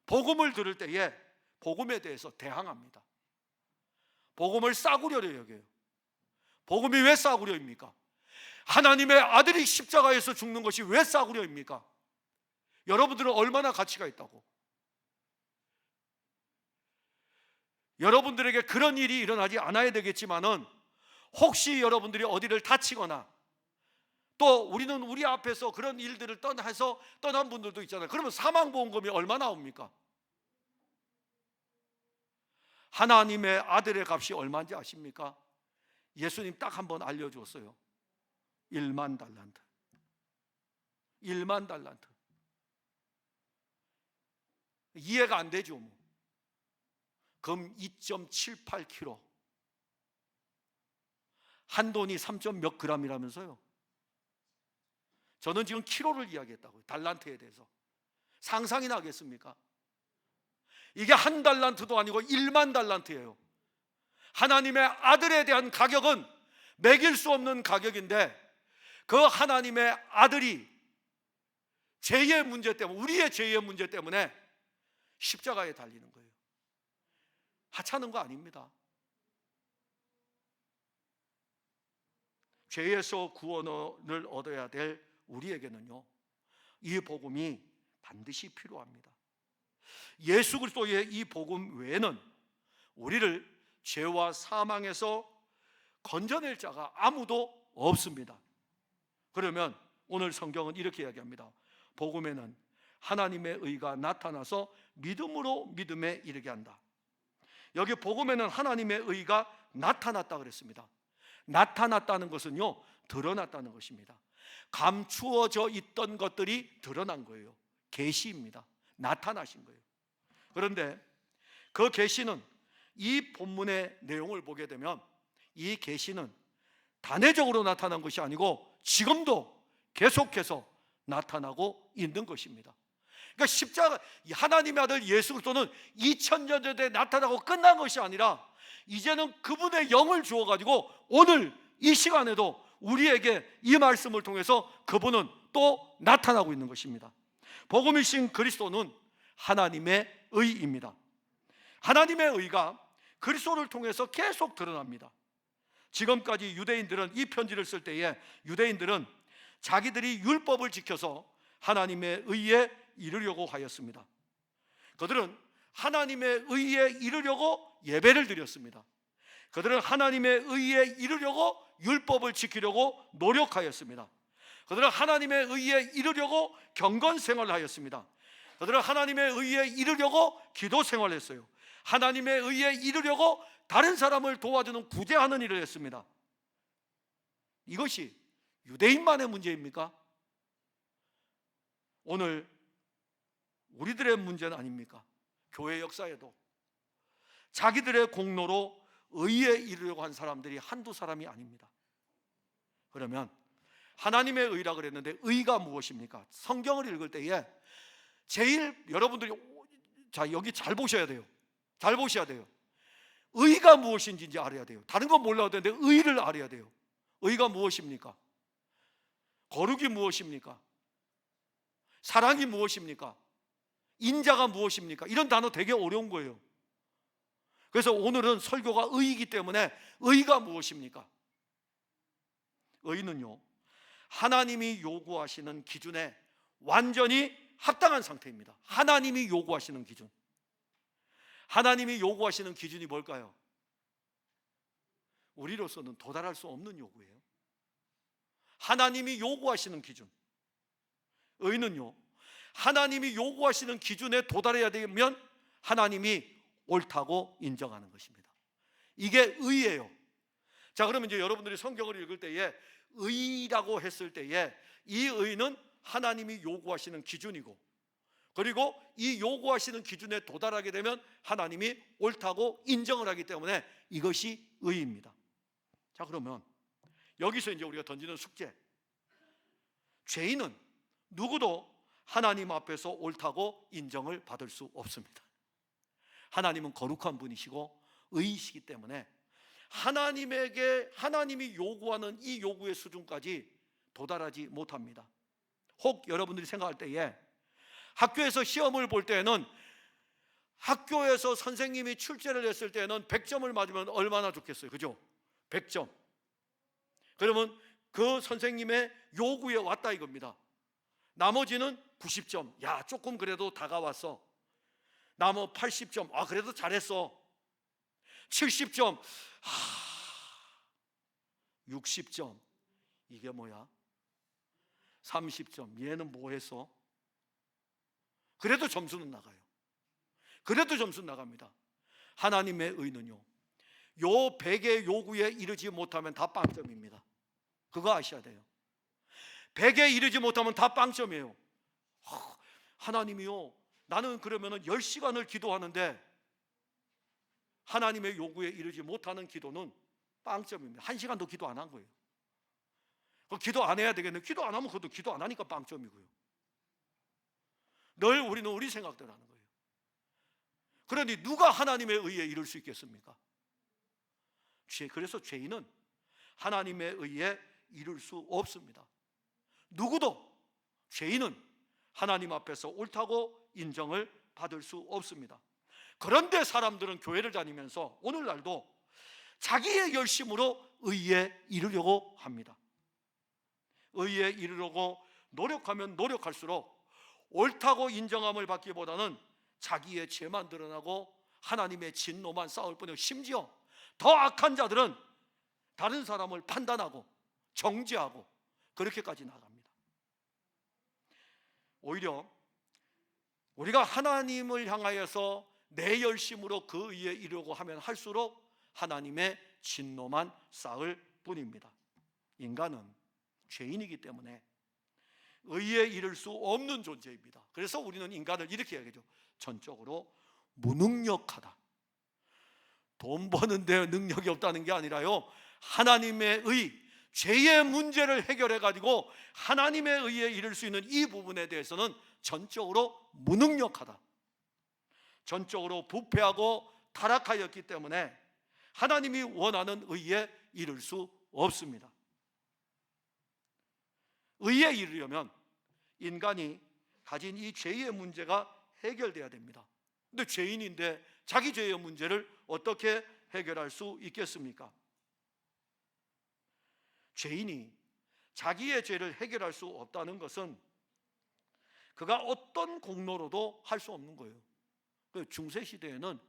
복음을 들을 때에 복음에 대해서 대항합니다. 복음을 싸구려로 여겨요. 복음이 왜 싸구려입니까? 하나님의 아들이 십자가에서 죽는 것이 왜 싸구려입니까? 여러분들은 얼마나 가치가 있다고? 여러분들에게 그런 일이 일어나지 않아야 되겠지만은, 혹시 여러분들이 어디를 다치거나, 또 우리는 우리 앞에서 그런 일들을 떠나서 떠난 분들도 있잖아요. 그러면 사망보험금이 얼마 나옵니까? 하나님의 아들의 값이 얼마인지 아십니까? 예수님 딱 한 번 알려주었어요. 1만 달란트. 1만 달란트. 이해가 안 되죠. 뭐. 금 2.78kg. 한 돈이 3. 몇 g이라면서요. 저는 지금 키로를 이야기했다고요. 달란트에 대해서. 상상이 나겠습니까? 이게 한 달란트도 아니고 1만 달란트예요. 하나님의 아들에 대한 가격은 매길 수 없는 가격인데, 그 하나님의 아들이 죄의 문제 때문에, 우리의 죄의 문제 때문에 십자가에 달리는 거예요. 하찮은 거 아닙니다. 죄에서 구원을 얻어야 될 우리에게는요, 이 복음이 반드시 필요합니다. 예수 그리스도의 이 복음 외에는 우리를 죄와 사망에서 건져낼 자가 아무도 없습니다. 그러면 오늘 성경은 이렇게 이야기합니다. 복음에는 하나님의 의가 나타나서 믿음으로 믿음에 이르게 한다. 여기 복음에는 하나님의 의가 나타났다 그랬습니다. 나타났다는 것은요, 드러났다는 것입니다. 감추어져 있던 것들이 드러난 거예요. 계시입니다. 나타나신 거예요. 그런데 그 계시는, 이 본문의 내용을 보게 되면 이 계시는 단회적으로 나타난 것이 아니고 지금도 계속해서 나타나고 있는 것입니다. 그러니까 십자가, 하나님의 아들 예수 그리스도는 2000년 전에 나타나고 끝난 것이 아니라 이제는 그분의 영을 주어가지고 오늘 이 시간에도 우리에게 이 말씀을 통해서 그분은 또 나타나고 있는 것입니다. 복음이신 그리스도는 하나님의 의입니다. 하나님의 의가 그리스도를 통해서 계속 드러납니다. 지금까지 유대인들은, 이 편지를 쓸 때에 유대인들은 자기들이 율법을 지켜서 하나님의 의에 이르려고 하였습니다. 그들은 하나님의 의에 이르려고 예배를 드렸습니다. 그들은 하나님의 의에 이르려고 율법을 지키려고 노력하였습니다. 그들은 하나님의 의에 이르려고 경건 생활을 하였습니다. 그들은 하나님의 의에 이르려고 기도 생활을 했어요. 하나님의 의에 이르려고 다른 사람을 도와주는 구제하는 일을 했습니다. 이것이 유대인만의 문제입니까? 오늘 우리들의 문제는 아닙니까? 교회 역사에도 자기들의 공로로 의에 이르려고 한 사람들이 한두 사람이 아닙니다. 그러면 하나님의 의라 그랬는데 의가 무엇입니까? 성경을 읽을 때에 제일 여러분들이 자 여기 잘 보셔야 돼요. 잘 보셔야 돼요. 의가 무엇인지 알아야 돼요. 다른 건 몰라도 되는데 의를 알아야 돼요. 의가 무엇입니까? 거룩이 무엇입니까? 사랑이 무엇입니까? 인자가 무엇입니까? 이런 단어 되게 어려운 거예요. 그래서 오늘은 설교가 의이기 때문에 의가 무엇입니까? 의는요, 하나님이 요구하시는 기준에 완전히 합당한 상태입니다. 하나님이 요구하시는 기준. 하나님이 요구하시는 기준이 뭘까요? 우리로서는 도달할 수 없는 요구예요. 하나님이 요구하시는 기준. 의는요, 하나님이 요구하시는 기준에 도달해야 되면 하나님이 옳다고 인정하는 것입니다. 이게 의예요. 자, 그러면 이제 여러분들이 성경을 읽을 때에 의라고 했을 때에 이 의는 하나님이 요구하시는 기준이고, 그리고 이 요구하시는 기준에 도달하게 되면 하나님이 옳다고 인정을 하기 때문에 이것이 의입니다. 자, 그러면 여기서 이제 우리가 던지는 숙제, 죄인은 누구도 하나님 앞에서 옳다고 인정을 받을 수 없습니다. 하나님은 거룩한 분이시고 의이시기 때문에 하나님이 요구하는 이 요구의 수준까지 도달하지 못합니다. 혹 여러분들이 생각할 때에 학교에서 시험을 볼 때는, 학교에서 선생님이 출제를 했을 때는 100점을 맞으면 얼마나 좋겠어요, 그죠? 100점. 그러면 그 선생님의 요구에 왔다 이겁니다. 나머지는 90점. 야, 조금 그래도 다가왔어. 나머 80점. 아, 그래도 잘했어. 70점. 60점. 이게 뭐야? 30점. 얘는 뭐 했어? 그래도 점수는 나가요. 그래도 점수는 나갑니다. 하나님의 의는요, 요 100의 요구에 이르지 못하면 다 빵점입니다. 그거 아셔야 돼요. 100에 이르지 못하면 다 빵점이에요. 하나님이요, 나는 그러면 10시간을 기도하는데 하나님의 요구에 이르지 못하는 기도는 빵점입니다. 1시간도 기도 안 한 거예요. 기도 안 해야 되겠는데 기도 안 하면 그것도 기도 안 하니까 빵점이고요. 늘 우리는 우리 생각대로 하는 거예요. 그러니 누가 하나님의 의에 이룰 수 있겠습니까? 그래서 죄인은 하나님의 의에 이룰 수 없습니다. 누구도 죄인은 하나님 앞에서 옳다고 인정을 받을 수 없습니다. 그런데 사람들은 교회를 다니면서 오늘날도 자기의 열심으로 의에 이르려고 합니다. 의에 이르려고 노력하면 노력할수록 옳다고 인정함을 받기보다는 자기의 죄만 드러나고 하나님의 진노만 쌓을 뿐이고, 심지어 더 악한 자들은 다른 사람을 판단하고 정죄하고 그렇게까지 나갑니다. 오히려 우리가 하나님을 향하여서 내 열심으로 그 의에 이르려고 하면 할수록 하나님의 진노만 쌓을 뿐입니다. 인간은 죄인이기 때문에 의에 이를 수 없는 존재입니다. 그래서 우리는 인간을 이렇게 얘기하죠. 전적으로 무능력하다. 돈 버는데 능력이 없다는 게 아니라요, 하나님의 의, 죄의 문제를 해결해 가지고 하나님의 의에 이를 수 있는 이 부분에 대해서는 전적으로 무능력하다. 전적으로 부패하고 타락하였기 때문에 하나님이 원하는 의에 이를 수 없습니다. 의에 이르려면 인간이 가진 이 죄의 문제가 해결돼야 됩니다. 근데 죄인인데 자기 죄의 문제를 어떻게 해결할 수 있겠습니까? 죄인이 자기의 죄를 해결할 수 없다는 것은 그가 어떤 공로로도 할 수 없는 거예요. 중세시대에는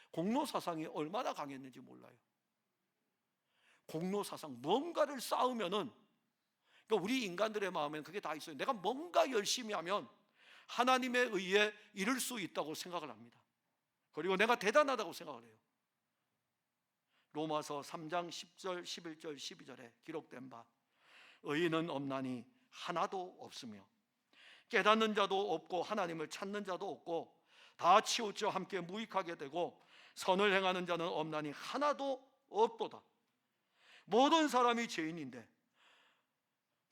공로 사상이 얼마나 강했는지 몰라요. 공로 사상, 뭔가를 쌓으면은, 그러니까 우리 인간들의 마음에는 그게 다 있어요. 내가 뭔가 열심히 하면 하나님의 의에 이룰 수 있다고 생각을 합니다. 그리고 내가 대단하다고 생각을 해요. 로마서 3장 10절, 11절, 12절에 기록된 바, 의인은 없나니 하나도 없으며 깨닫는 자도 없고 하나님을 찾는 자도 없고 다 치우쳐 함께 무익하게 되고 선을 행하는 자는 없나니 하나도 없도다. 모든 사람이 죄인인데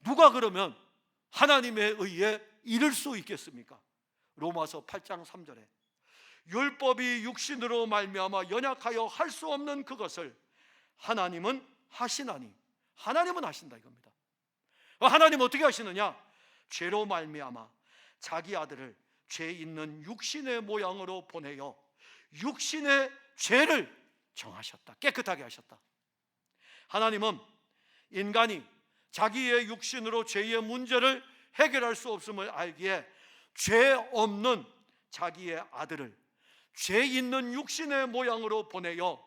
누가 그러면 하나님의 의에 이를 수 있겠습니까? 로마서 8장 3절에 율법이 육신으로 말미암아 연약하여 할 수 없는 그것을 하나님은 하시나니, 하나님은 하신다 이겁니다. 하나님 어떻게 하시느냐? 죄로 말미암아 자기 아들을 죄 있는 육신의 모양으로 보내어 육신의 죄를 정하셨다. 깨끗하게 하셨다. 하나님은 인간이 자기의 육신으로 죄의 문제를 해결할 수 없음을 알기에 죄 없는 자기의 아들을 죄 있는 육신의 모양으로 보내어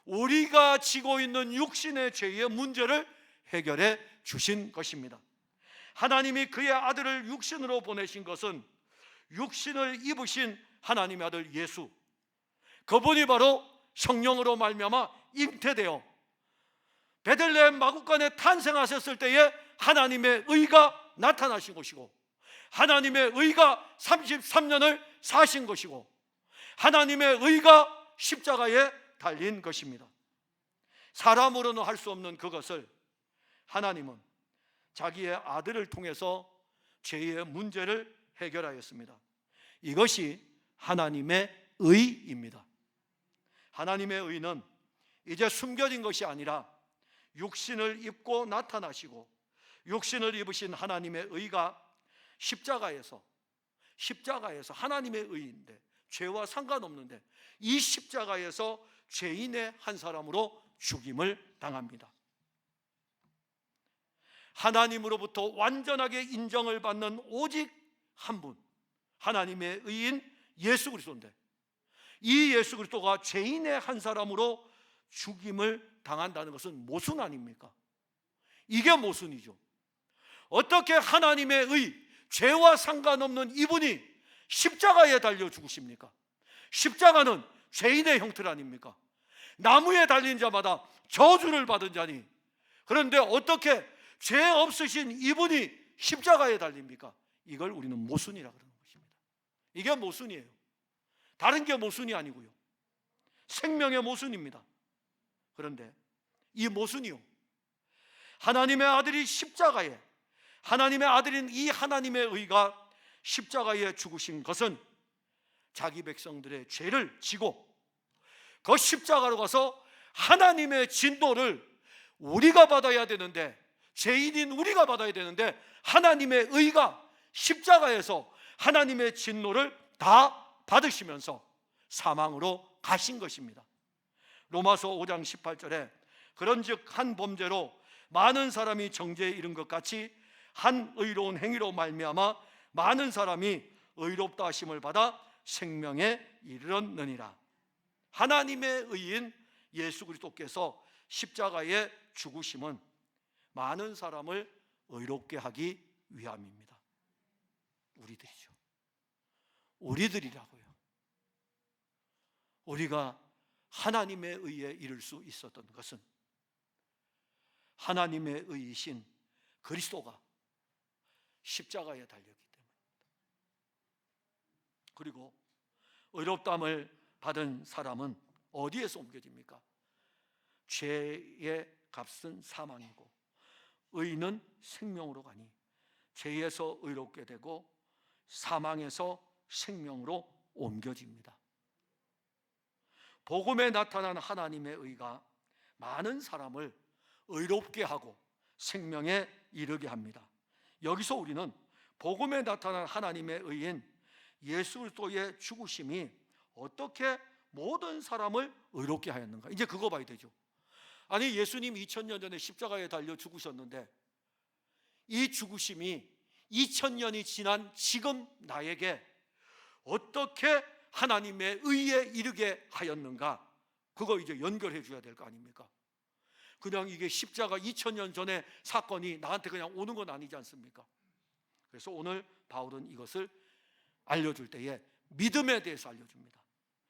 우리가 지고 있는 육신의 죄의 문제를 해결해 주신 것입니다. 하나님이 그의 아들을 육신으로 보내신 것은 육신을 입으신 하나님의 아들 예수, 그분이 바로 성령으로 말미암아 잉태되어 베들레헴 마구간에 탄생하셨을 때에 하나님의 의가 나타나신 것이고, 하나님의 의가 33년을 사신 것이고, 하나님의 의가 십자가에 달린 것입니다. 사람으로는 할 수 없는 그것을 하나님은 자기의 아들을 통해서 죄의 문제를 해결하였습니다. 이것이 하나님의 의입니다. 하나님의 의는 이제 숨겨진 것이 아니라 육신을 입고 나타나시고, 육신을 입으신 하나님의 의가 십자가에서 하나님의 의인데, 죄와 상관없는데 이 십자가에서 죄인의 한 사람으로 죽임을 당합니다. 하나님으로부터 완전하게 인정을 받는 오직 한 분, 하나님의 의인 예수 그리스도인데, 이 예수 그리스도가 죄인의 한 사람으로 죽임을 당한다는 것은 모순 아닙니까? 이게 모순이죠. 어떻게 하나님의 의, 죄와 상관없는 이분이 십자가에 달려 죽으십니까? 십자가는 죄인의 형틀 아닙니까? 나무에 달린 자마다 저주를 받은 자니, 그런데 어떻게 죄 없으신 이분이 십자가에 달립니까? 이걸 우리는 모순이라 그러는 것입니다. 이게 모순이에요. 다른 게 모순이 아니고요, 생명의 모순입니다. 그런데 이 모순이요, 하나님의 아들이 십자가에, 하나님의 아들인 이 하나님의 의가 십자가에 죽으신 것은 자기 백성들의 죄를 지고 그 십자가로 가서 하나님의 진노를 우리가 받아야 되는데, 죄인인 우리가 받아야 되는데, 하나님의 의가 십자가에서 하나님의 진노를 다 받으시면서 사망으로 가신 것입니다. 로마서 5장 18절에 그런즉 한 범죄로 많은 사람이 정죄에 이른 것 같이 한 의로운 행위로 말미암아 많은 사람이 의롭다 하심을 받아 생명에 이르렀느니라. 하나님의 의인 예수 그리스도께서 십자가에 죽으심은 많은 사람을 의롭게 하기 위함입니다. 우리들이죠. 우리들이라고요. 우리가 하나님의 의에 이를 수 있었던 것은 하나님의 의이신 그리스도가 십자가에 달렸기 때문입니다. 그리고 의롭다함을 받은 사람은 어디에서 옮겨집니까? 죄의 값은 사망이고 의는 생명으로 가니, 죄에서 의롭게 되고 사망에서 생명으로 옮겨집니다. 복음에 나타난 하나님의 의가 많은 사람을 의롭게 하고 생명에 이르게 합니다. 여기서 우리는 복음에 나타난 하나님의 의인 예수 그리스도의 죽으심이 어떻게 모든 사람을 의롭게 하였는가, 이제 그거 봐야 되죠. 아니, 예수님 2000년 전에 십자가에 달려 죽으셨는데 이 죽으심이 2000년이 지난 지금 나에게 어떻게 하나님의 의에 이르게 하였는가, 그거 이제 연결해 줘야 될 거 아닙니까? 그냥 이게 십자가 2000년 전의 사건이 나한테 그냥 오는 건 아니지 않습니까? 그래서 오늘 바울은 이것을 알려줄 때에 믿음에 대해서 알려줍니다.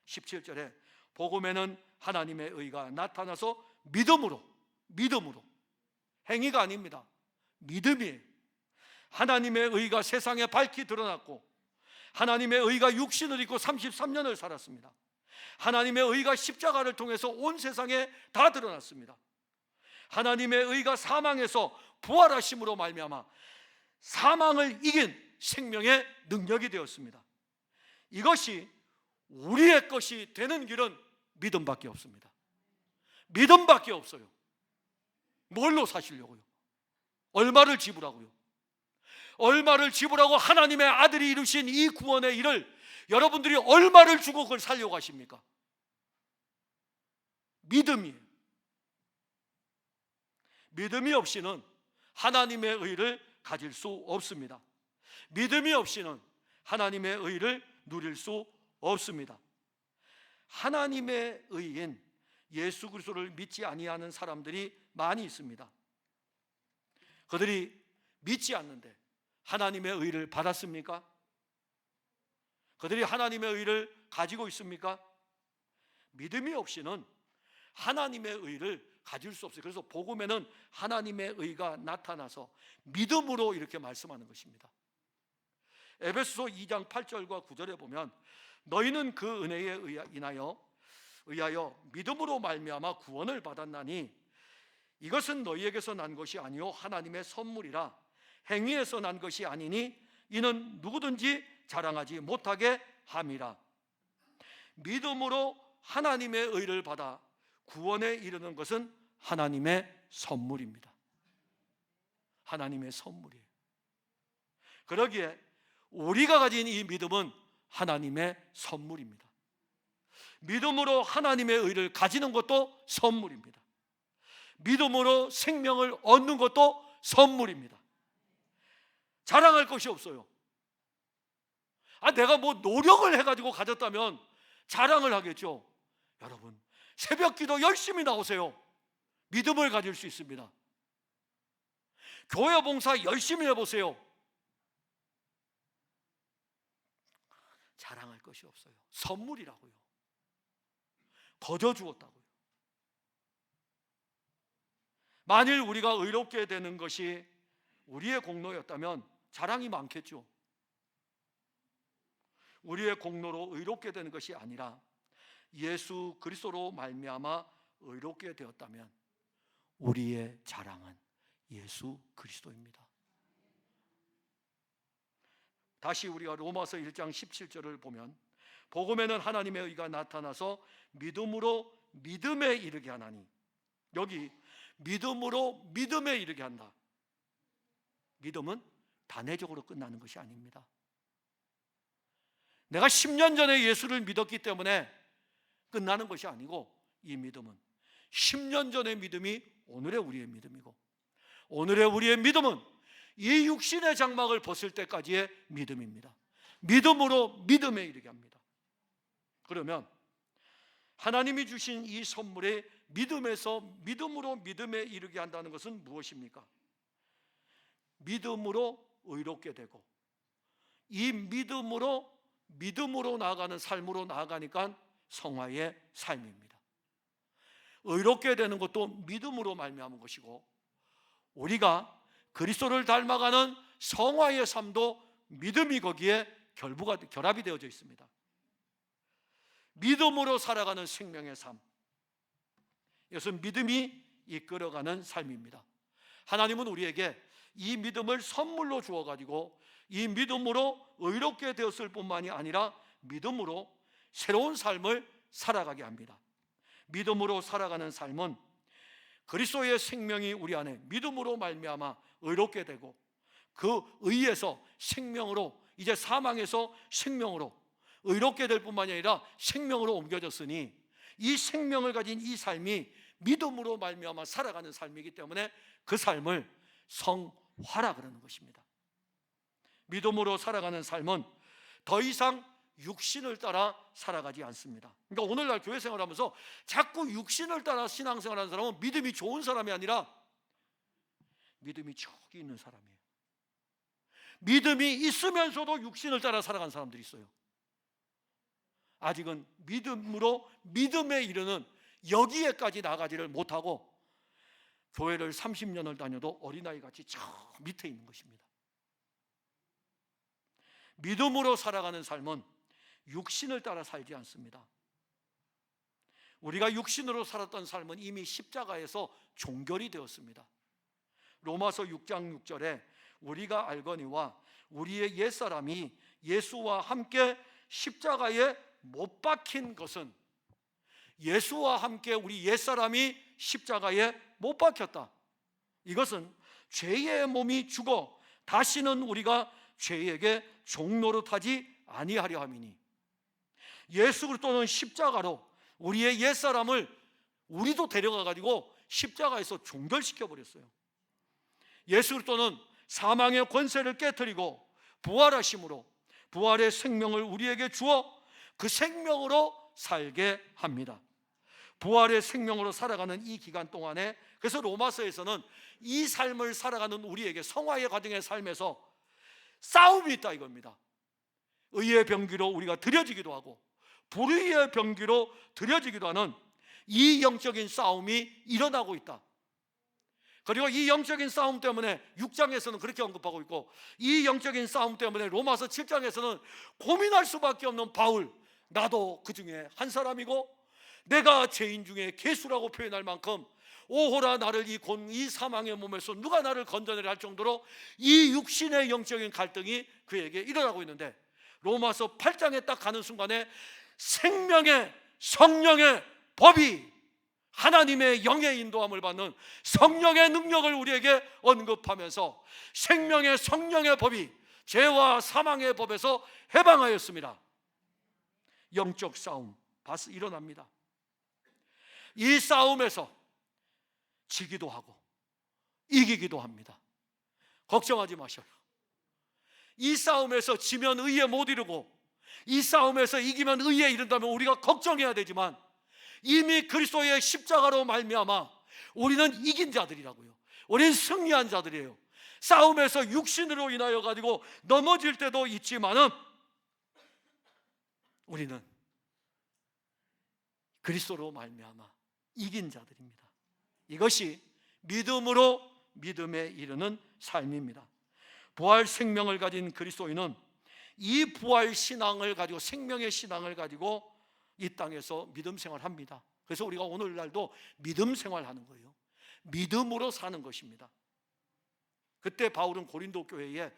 17절에 복음에는 하나님의 의가 나타나서 믿음으로, 행위가 아닙니다. 믿음이에요. 하나님의 의가 세상에 밝히 드러났고, 하나님의 의가 육신을 입고 33년을 살았습니다. 하나님의 의가 십자가를 통해서 온 세상에 다 드러났습니다. 하나님의 의가 사망에서 부활하심으로 말미암아 사망을 이긴 생명의 능력이 되었습니다. 이것이 우리의 것이 되는 길은 믿음밖에 없습니다. 믿음밖에 없어요. 뭘로 사시려고요? 얼마를 지불하고요? 얼마를 지불하고 하나님의 아들이 이루신 이 구원의 일을 여러분들이 얼마를 주고 그걸 살려고 하십니까? 믿음이에요. 믿음이 없이는 하나님의 의를 가질 수 없습니다. 믿음이 없이는 하나님의 의를 누릴 수 없습니다. 하나님의 의인 예수 그리스도를 믿지 아니하는 사람들이 많이 있습니다. 그들이 믿지 않는데 하나님의 의를 받았습니까? 그들이 하나님의 의를 가지고 있습니까? 믿음이 없이는 하나님의 의를 가질 수 없어요. 그래서 복음에는 하나님의 의가 나타나서 믿음으로 이렇게 말씀하는 것입니다. 에베소서 2장 8절과 9절에 보면 너희는 그 은혜에 의하여 믿음으로 말미암아 구원을 받았나니 이것은 너희에게서 난 것이 아니요 하나님의 선물이라 행위에서 난 것이 아니니 이는 누구든지 자랑하지 못하게 함이라. 믿음으로 하나님의 의를 받아 구원에 이르는 것은 하나님의 선물입니다. 하나님의 선물이에요. 그러기에 우리가 가진 이 믿음은 하나님의 선물입니다. 믿음으로 하나님의 의를 가지는 것도 선물입니다. 믿음으로 생명을 얻는 것도 선물입니다. 자랑할 것이 없어요. 내가 뭐 노력을 해가지고 가졌다면 자랑을 하겠죠. 여러분, 새벽 기도 열심히 나오세요. 믿음을 가질 수 있습니다. 교회 봉사 열심히 해보세요. 자랑할 것이 없어요. 선물이라고요. 거저 주었다고요. 만일 우리가 의롭게 되는 것이 우리의 공로였다면 자랑이 많겠죠. 우리의 공로로 의롭게 되는 것이 아니라 예수 그리스도로 말미암아 의롭게 되었다면 우리의 자랑은 예수 그리스도입니다. 다시 우리가 로마서 1장 17절을 보면 복음에는 하나님의 의가 나타나서 믿음으로 믿음에 이르게 하나니, 여기 믿음으로 믿음에 이르게 한다. 믿음은 단회적으로 끝나는 것이 아닙니다. 내가 10년 전에 예수를 믿었기 때문에 끝나는 것이 아니고 이 믿음은 10년 전의 믿음이 오늘의 우리의 믿음이고 오늘의 우리의 믿음은 이 육신의 장막을 벗을 때까지의 믿음입니다. 믿음으로 믿음에 이르게 합니다. 그러면 하나님이 주신 이 선물에 믿음에서 믿음으로 믿음에 이르게 한다는 것은 무엇입니까? 믿음으로 의롭게 되고 이 믿음으로 나아가는 삶으로 나아가니까 성화의 삶입니다. 의롭게 되는 것도 믿음으로 말미암은 것이고 우리가 그리스도를 닮아가는 성화의 삶도 믿음이 거기에 결합이 되어져 있습니다. 믿음으로 살아가는 생명의 삶, 이것은 믿음이 이끌어가는 삶입니다. 하나님은 우리에게 이 믿음을 선물로 주어가지고 이 믿음으로 의롭게 되었을 뿐만이 아니라 믿음으로 새로운 삶을 살아가게 합니다. 믿음으로 살아가는 삶은 그리스도의 생명이 우리 안에 믿음으로 말미암아 의롭게 되고 그 의에서 생명으로, 이제 사망에서 생명으로 의롭게 될 뿐만이 아니라 생명으로 옮겨졌으니 이 생명을 가진 이 삶이 믿음으로 말미암아 살아가는 삶이기 때문에 그 삶을 성화라 그러는 것입니다. 믿음으로 살아가는 삶은 더 이상 육신을 따라 살아가지 않습니다. 그러니까 오늘날 교회 생활하면서 자꾸 육신을 따라 신앙생활하는 사람은 믿음이 좋은 사람이 아니라 믿음이 저기 있는 사람이에요. 믿음이 있으면서도 육신을 따라 살아가는 사람들이 있어요. 아직은 믿음으로 믿음에 이르는 여기에까지 나가지를 못하고 교회를 30년을 다녀도 어린아이같이 저 밑에 있는 것입니다. 믿음으로 살아가는 삶은 육신을 따라 살지 않습니다. 우리가 육신으로 살았던 삶은 이미 십자가에서 종결이 되었습니다. 로마서 6장 6절에 우리가 알거니와 우리의 옛사람이 예수와 함께 십자가에 못 박힌 것은, 예수와 함께 우리 옛사람이 십자가에 못 박혔다. 이것은 죄의 몸이 죽어 다시는 우리가 죄에게 종노릇하지 아니하려 함이니, 예수 그리스도는 십자가로 우리의 옛사람을 우리도 데려가 가지고 십자가에서 종결시켜 버렸어요. 예수 그리스도는 사망의 권세를 깨뜨리고 부활하심으로 부활의 생명을 우리에게 주어 그 생명으로 살게 합니다. 부활의 생명으로 살아가는 이 기간 동안에, 그래서 로마서에서는 이 삶을 살아가는 우리에게 성화의 과정의 삶에서 싸움이 있다 이겁니다. 의의 병기로 우리가 들여지기도 하고 불의의 병기로 들여지기도 하는 이 영적인 싸움이 일어나고 있다. 그리고 이 영적인 싸움 때문에 6장에서는 그렇게 언급하고 있고, 이 영적인 싸움 때문에 로마서 7장에서는 고민할 수밖에 없는 바울, 나도 그 중에 한 사람이고 내가 죄인 중에 괴수라고 표현할 만큼 오호라 나를 이 사망의 몸에서 누가 나를 건져내려 할 정도로 이 육신의 영적인 갈등이 그에게 일어나고 있는데, 로마서 8장에 딱 가는 순간에 생명의 성령의 법이, 하나님의 영의 인도함을 받는 성령의 능력을 우리에게 언급하면서 생명의 성령의 법이 죄와 사망의 법에서 해방하였습니다. 영적 싸움 일어납니다. 이 싸움에서 지기도 하고 이기기도 합니다. 걱정하지 마셔요. 이 싸움에서 지면 의에 못 이루고 이 싸움에서 이기면 의에 이른다면 우리가 걱정해야 되지만, 이미 그리스도의 십자가로 말미암아 우리는 이긴 자들이라고요. 우리는 승리한 자들이에요. 싸움에서 육신으로 인하여 가지고 넘어질 때도 있지만은 우리는 그리스도로 말미암아 이긴 자들입니다. 이것이 믿음으로 믿음에 이르는 삶입니다. 부활 생명을 가진 그리스도인은 이 부활 신앙을 가지고, 생명의 신앙을 가지고 이 땅에서 믿음 생활합니다. 그래서 우리가 오늘날도 믿음 생활하는 거예요. 믿음으로 사는 것입니다. 그때 바울은 고린도 교회에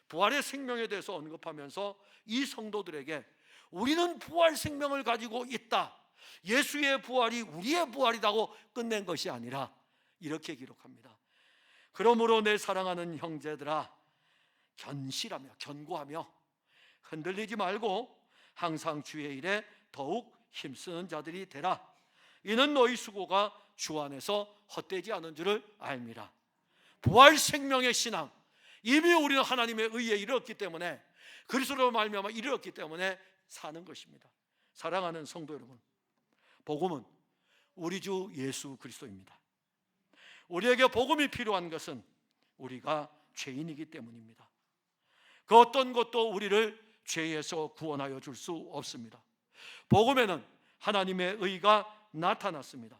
부활의 생명에 대해서 언급하면서 이 성도들에게 우리는 부활 생명을 가지고 있다, 예수의 부활이 우리의 부활이라고 끝낸 것이 아니라 이렇게 기록합니다. 그러므로 내 사랑하는 형제들아, 견고하며 흔들리지 말고 항상 주의 일에 더욱 힘쓰는 자들이 되라. 이는 너희 수고가 주 안에서 헛되지 않은 줄을 알미라. 부활 생명의 신앙, 이미 우리는 하나님의 의에 이르렀기 때문에, 그리스도로 말미암아 이르렀기 때문에 사는 것입니다. 사랑하는 성도 여러분, 복음은 우리 주 예수 그리스도입니다. 우리에게 복음이 필요한 것은 우리가 죄인이기 때문입니다. 그 어떤 것도 우리를 죄에서 구원하여 줄 수 없습니다. 복음에는 하나님의 의가 나타났습니다.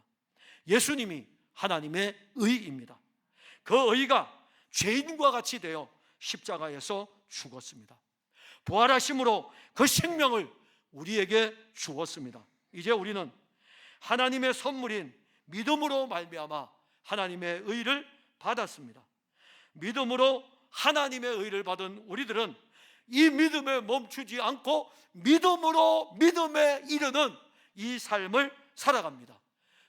예수님이 하나님의 의입니다. 그 의가 죄인과 같이 되어 십자가에서 죽었습니다. 부활하심으로 그 생명을 우리에게 주었습니다. 이제 우리는 하나님의 선물인 믿음으로 말미암아 하나님의 의를 받았습니다. 믿음으로 하나님의 의를 받은 우리들은 이 믿음에 멈추지 않고 믿음으로 믿음에 이르는 이 삶을 살아갑니다.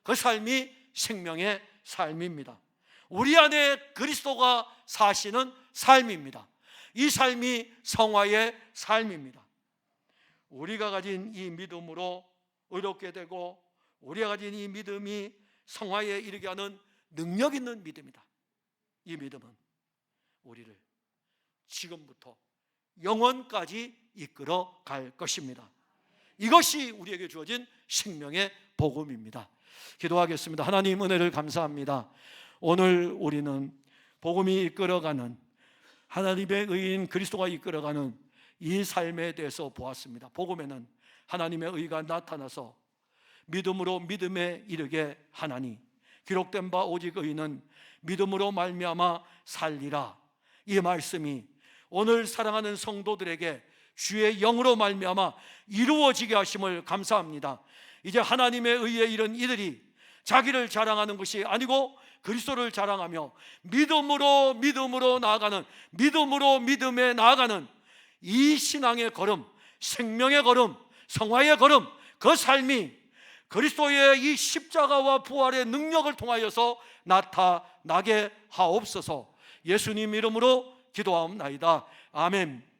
그 삶이 생명의 삶입니다. 우리 안에 그리스도가 사시는 삶입니다. 이 삶이 성화의 삶입니다. 우리가 가진 이 믿음으로 의롭게 되고, 우리가 가진 이 믿음이 성화에 이르게 하는 능력 있는 믿음이다. 이 믿음은 우리를 지금부터 영원까지 이끌어 갈 것입니다. 이것이 우리에게 주어진 생명의 복음입니다. 기도하겠습니다. 하나님, 은혜를 감사합니다. 오늘 우리는 복음이 이끌어가는, 하나님의 의인 그리스도가 이끌어가는 이 삶에 대해서 보았습니다. 복음에는 하나님의 의가 나타나서 믿음으로 믿음에 이르게 하나니, 기록된 바 오직 의인은 믿음으로 말미암아 살리라. 이 말씀이 오늘 사랑하는 성도들에게 주의 영으로 말미암아 이루어지게 하심을 감사합니다. 이제 하나님의 의에 이른 이들이 자기를 자랑하는 것이 아니고 그리스도를 자랑하며 믿음으로 나아가는, 믿음으로 믿음에 나아가는 이 신앙의 걸음, 생명의 걸음, 성화의 걸음, 그 삶이 그리스도의 이 십자가와 부활의 능력을 통하여서 나타나게 하옵소서. 예수님 이름으로 기도하옵나이다. 아멘.